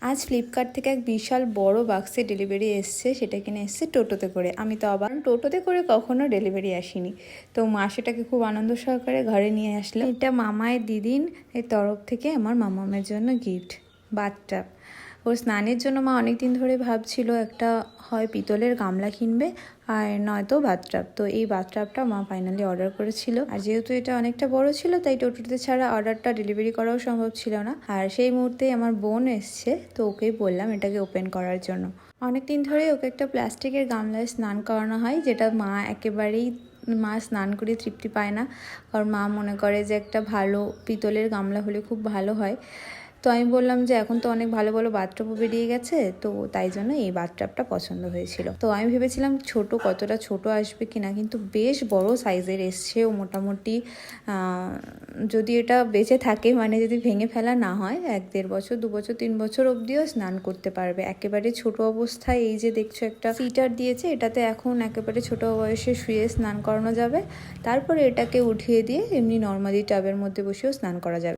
আজ ফ্লিপকার্ট থেকে এক বিশাল বড় বাক্সে ডেলিভারি এসছে, সেটা কিনে এসছে টোটোতে করে। আমি তো আবার টোটোতে করে কখনো ডেলিভারি আসিনি, তো মা সেটাকে খুব আনন্দ সহকারে ঘরে নিয়ে আসলো। এটা মামায়ের দিদির এর তরফ থেকে আমার মামামের জন্য গিফট, বাথটাব। ওর স্নানের জন্য মা অনেকদিন ধরে ভাবছিল একটা হয় পিতলের গামলা কিনবে আর নয়তো বাথটাব। তো এই বাথটাবটা মা ফাইনালি অর্ডার করেছিল। আর যেহেতু এটা অনেকটা বড় ছিল, তাই টোটোতে ছাড়া অর্ডারটা ডেলিভারি করাও সম্ভব ছিল না। আর সেই মুহূর্তে আমার বোন এসছে, তো ওকেই বললাম এটাকে ওপেন করার জন্য। অনেকদিন ধরে ওকে একটা প্লাস্টিকের গামলায় স্নান করানো হয়, যেটা মা স্নান করে তৃপ্তি পায় না, কারণ মা মনে করে যে একটা ভালো পিতলের গামলা হলে খুব ভালো হয়। তো আমি বললাম যে এখন তো অনেক ভালো ভালো বাথটাবও বেরিয়ে গেছে, তো তাই জন্য এই বাথটাবটা পছন্দ হয়েছিল। তো আমি ভেবেছিলাম কতটা ছোট আসবে কিনা, কিন্তু বেশ বড় সাইজের এসছে। ও মোটামুটি যদি এটা বেঁচে থাকে, মানে যদি ভেঙে ফেলা না হয়, 1-1.5 বছর 2 বছর 3 বছর অবধিও স্নান করতে পারবে। একেবারে ছোট অবস্থায় এই যে দেখছো একটা সিটার দিয়েছে, এটাতে এখন একেবারে ছোট বয়সে শুয়ে স্নান করানো যাবে। তারপরে এটাকে উঠিয়ে দিয়ে এমনি নর্মালি টাবের মধ্যে বসেও স্নান করা যাবে।